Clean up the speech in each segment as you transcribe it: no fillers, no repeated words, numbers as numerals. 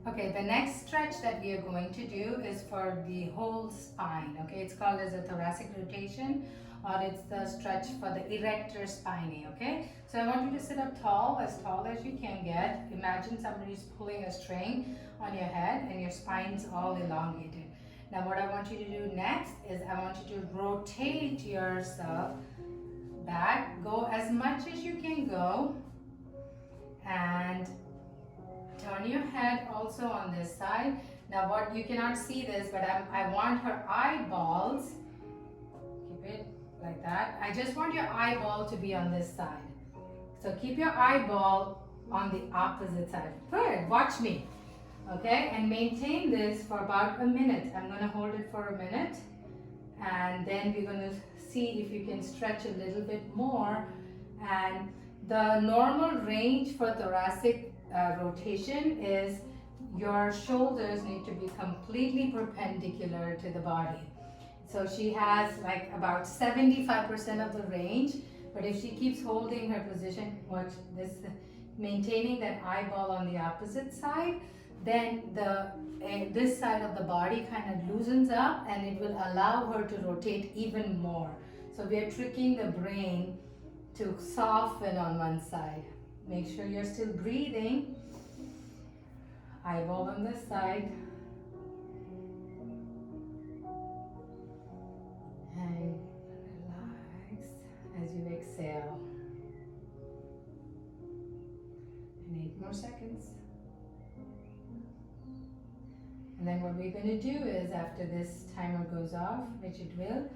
Okay, the next stretch that we are going to do is for the whole spine. Okay, it's called as a thoracic rotation, or it's the stretch for the erector spinae. Okay, so I want you to sit up tall as you can get. Imagine somebody's pulling a string on your head and your spine's all elongated. Now what I want you to do next is I want you to rotate yourself back, go as much as you can go, and turn your head also on this side. Now what, you cannot see this, but I want her eyeballs, keep it like that. I just want your eyeball to be on this side. So keep your eyeball on the opposite side. Good, watch me. Okay, and maintain this for about a minute. I'm gonna hold it for a minute, and then we're gonna see if you can stretch a little bit more. And the normal range for thoracic rotation is your shoulders need to be completely perpendicular to the body. So she has like about 75% of the range, but if she keeps holding her position, watch this, maintaining that eyeball on the opposite side, then this side of the body kind of loosens up and it will allow her to rotate even more. So we are tricking the brain to soften on one side. Make sure you're still breathing. Eyeball on this side. And relax as you exhale. And 8 more seconds. And then what we're going to do is, after this timer goes off, which it will,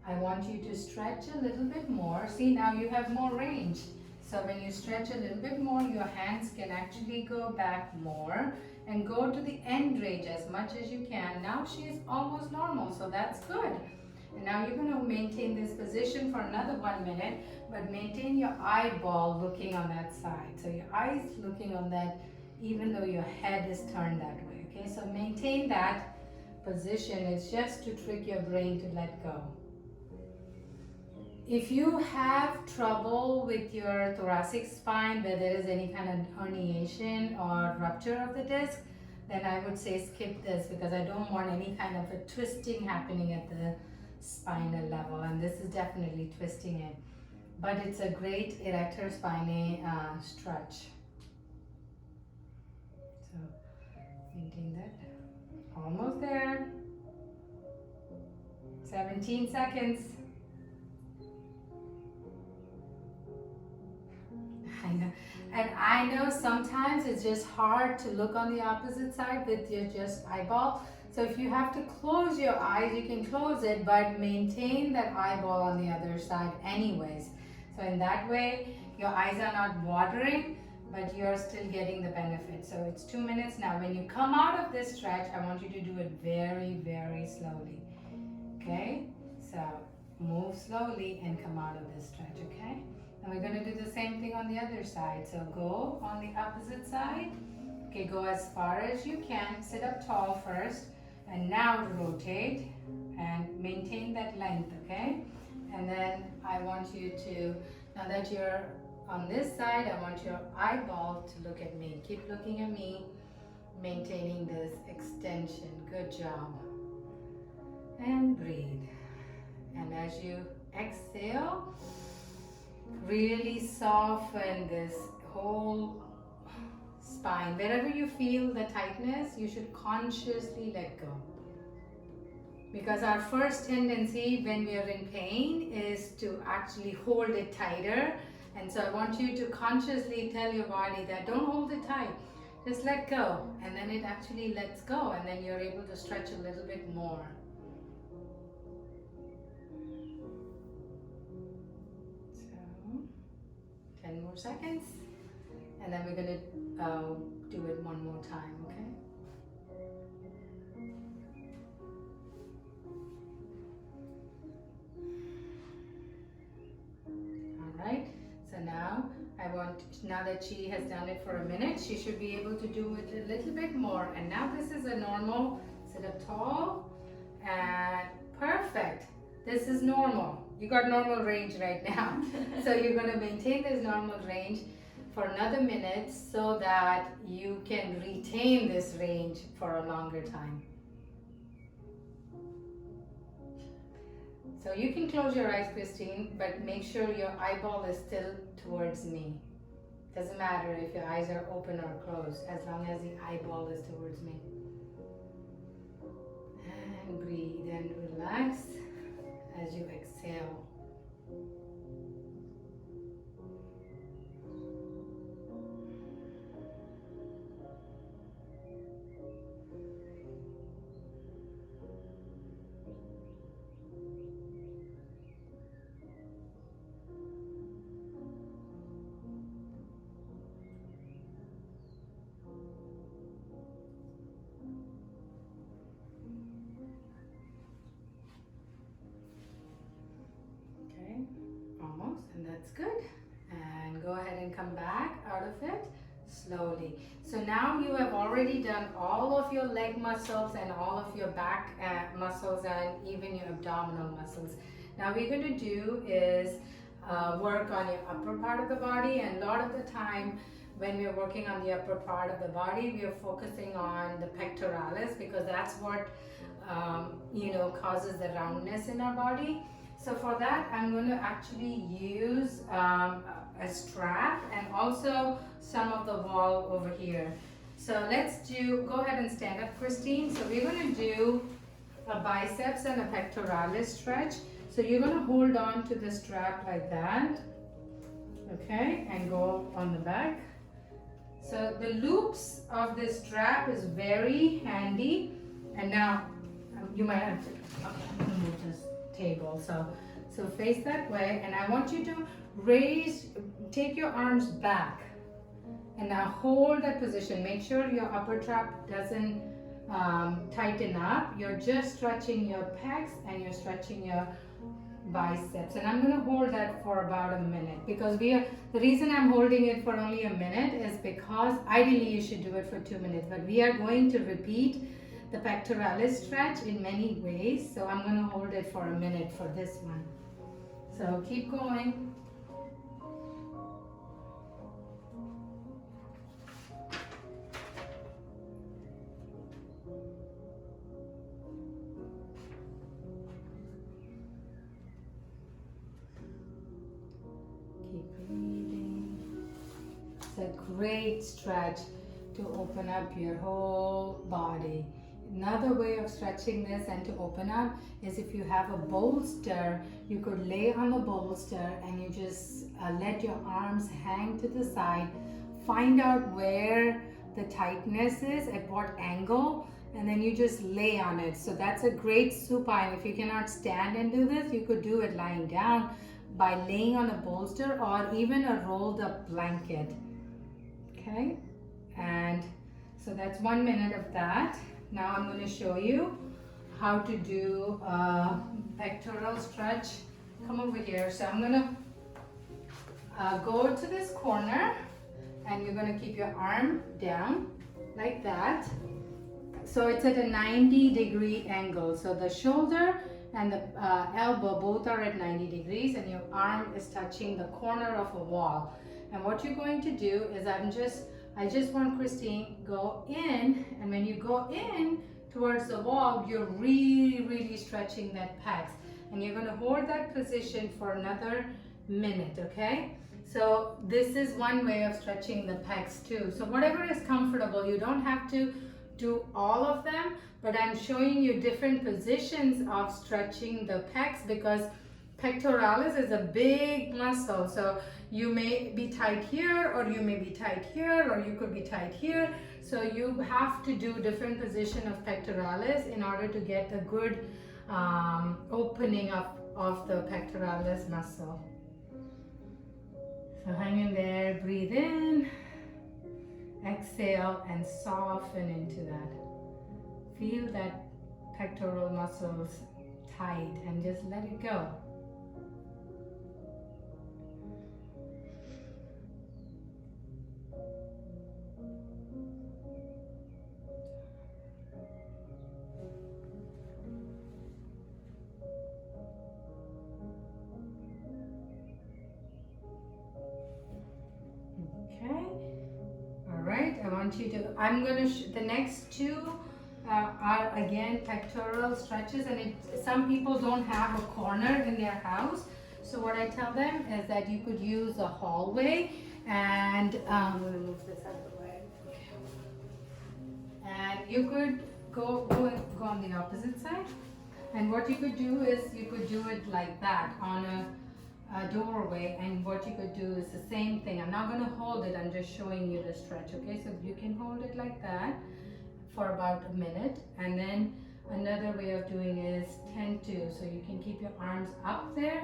I want you to stretch a little bit more. See, now you have more range. So when you stretch a little bit more, your hands can actually go back more and go to the end range as much as you can. Now she is almost normal, so that's good. And now you're going to maintain this position for another 1 minute, but maintain your eyeball looking on that side. So your eyes looking on that, even though your head is turned that way. Okay, so maintain that position. It's just to trick your brain to let go. If you have trouble with your thoracic spine, where there is any kind of herniation or rupture of the disc, then I would say skip this, because I don't want any kind of a twisting happening at the spinal level, and this is definitely twisting it. But it's a great erector spinae stretch. So maintain that. Almost there. 17 seconds. I know. And I know sometimes it's just hard to look on the opposite side with your just eyeball. So if you have to close your eyes, you can close it, but maintain that eyeball on the other side anyways. So in that way, your eyes are not watering, but you're still getting the benefit. So it's 2 minutes now. When you come out of this stretch, I want you to do it very, very slowly. Okay? So move slowly and come out of this stretch, okay? And we're going to do the same thing on the other side. So go on the opposite side. Okay, go as far as you can. Sit up tall first. And now rotate and maintain that length, okay? And then I want you to, now that you're on this side, I want your eyeball to look at me. Keep looking at me, maintaining this extension. Good job. And breathe. And as you exhale, really soften this whole spine. Wherever you feel the tightness, you should consciously let go. Because our first tendency when we are in pain is to actually hold it tighter. And so I want you to consciously tell your body that don't hold it tight. Just let go. And then it actually lets go. And then you're able to stretch a little bit more. So 10 more seconds. And then we're going to do it one more time, okay? All right. So now now that she has done it for a minute, she should be able to do it a little bit more. And now this is a normal, sit up tall, and perfect. This is normal. You got normal range right now. So you're going to maintain this normal range. for another minute so that you can retain this range for a longer time. So you can close your eyes, Christine, but make sure your eyeball is still towards me. Doesn't matter if your eyes are open or closed, as long as the eyeball is towards me. And breathe and relax as you exhale. Almost, and that's good. And go ahead and come back out of it slowly. So now you have already done all of your leg muscles and all of your back muscles and even your abdominal muscles. Now we're going to do is work on your upper part of the body, and a lot of the time when we're working on the upper part of the body, we are focusing on the pectoralis because that's what causes the roundness in our body. So for that, I'm going to actually use a strap and also some of the wall over here. So go ahead and stand up, Christine. So we're going to do a biceps and a pectoralis stretch. So you're going to hold on to the strap like that, okay, and go on the back. So the loops of this strap is very handy. And now you might have to move this table. So face that way, and I want you to take your arms back, and now hold that position. Make sure your upper trap doesn't tighten up. You're just stretching your pecs and you're stretching your biceps, and I'm going to hold that for about a minute because the reason I'm holding it for only a minute is because ideally you should do it for 2 minutes, but we are going to repeat the pectoralis stretch in many ways, so I'm going to hold it for a minute for this one. So keep going. Keep breathing. It's a great stretch to open up your whole body. Another way of stretching this and to open up is if you have a bolster, you could lay on the bolster and you just let your arms hang to the side. Find out where the tightness is, at what angle, and then you just lay on it. So that's a great supine. If you cannot stand and do this, you could do it lying down by laying on a bolster or even a rolled up blanket. Okay, and so that's 1 minute of that. Now I'm going to show you how to do a pectoral stretch. Come over here. So I'm going to go to this corner, and you're going to keep your arm down like that. So it's at a 90-degree angle. So the shoulder and the elbow both are at 90 degrees, and your arm is touching the corner of a wall. And what you're going to do is I just want Christine go in, and when you go in towards the wall, you're really stretching that pecs, and you're going to hold that position for another minute, okay? So this is one way of stretching the pecs too. So whatever is comfortable, you don't have to do all of them, but I'm showing you different positions of stretching the pecs because pectoralis is a big muscle. So you may be tight here, or you may be tight here, or you could be tight here. So you have to do different position of pectoralis in order to get a good opening of the pectoralis muscle. So hang in there, breathe in, exhale, and soften into that. Feel that pectoral muscles tight and just let it go. want you to, I'm going to, the next two are again pectoral stretches, and some people don't have a corner in their house. So what I tell them is that you could use a hallway, and I'm going to move this out of the way. And you could go on the opposite side. And what you could do is you could do it like that on a doorway, and what you could do is the same thing. I'm not going to hold it, I'm just showing you the stretch, okay? So you can hold it like that for about a minute, and then another way of doing is 10-2, so you can keep your arms up there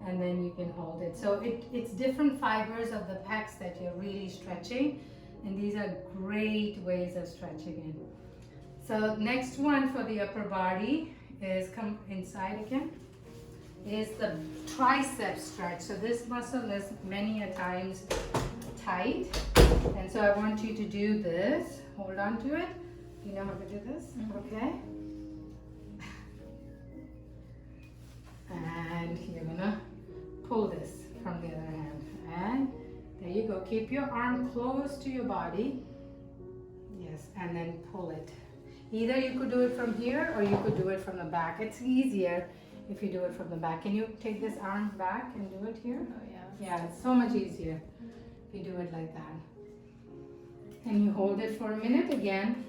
and then you can hold it. So it's different fibers of the pecs that you're really stretching, and these are great ways of stretching it. So next one for the upper body is, come inside again, is the tricep stretch. So this muscle is many a times tight, and so I want you to do this. Hold on to it. You know how to do this? Okay. And you're gonna pull this from the other hand. And there you go. Keep your arm close to your body. Yes, and then pull it. Either you could do it from here or you could do it from the back. It's easier if you do it from the back. Can you take this arm back and do it here? Oh yeah. Yeah, it's so much easier if you do it like that. And you hold it for a minute again.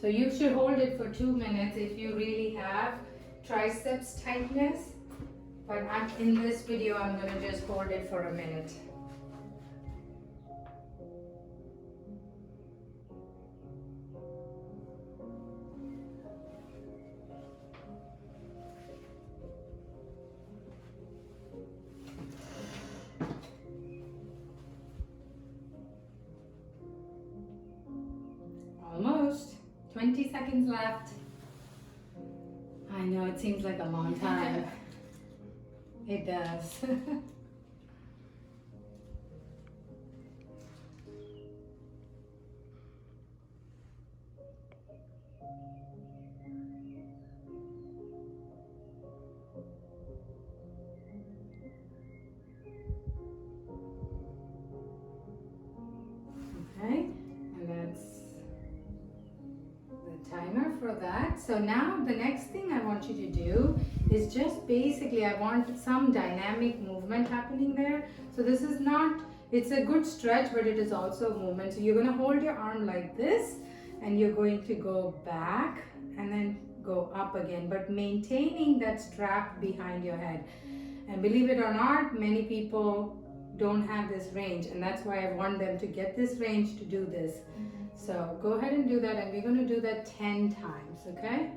So you should hold it for 2 minutes if you really have triceps tightness. But in this video, I'm going to just hold it for a minute. Almost. 20 seconds left. I know it seems like a long time. It does. Okay, and that's timer for that. So now the next thing I want you to do is just basically, I want some dynamic movement happening there. So this is not, it's a good stretch, but it is also movement. So you're going to hold your arm like this, and you're going to go back and then go up again, but maintaining that strap behind your head. And believe it or not, many people don't have this range, and that's why I want them to get this range to do this. So go ahead and do that, and we're going to do that 10 times, okay?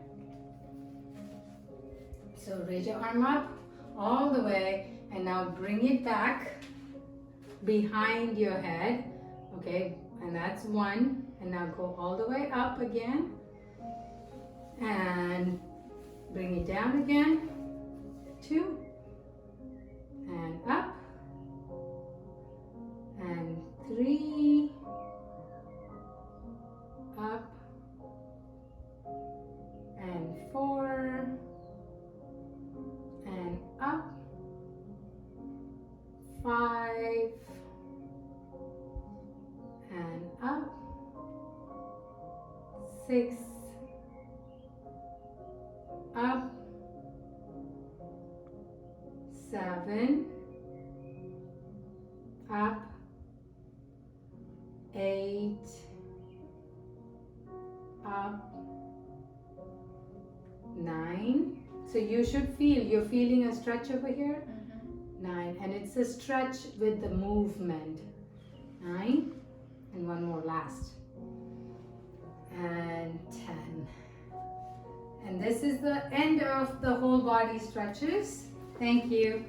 So raise your arm up all the way, and now bring it back behind your head, okay? And that's 1, and now go all the way up again, and bring it down again, 2, and up, and 3, up, and 4, and up, 5, and up, 6, up, 7, up, 8, up, 9. So you should feel, you're feeling a stretch over here. 9, and it's a stretch with the movement. 9, and 1 more last, and 10. And this is the end of the whole body stretches. Thank you.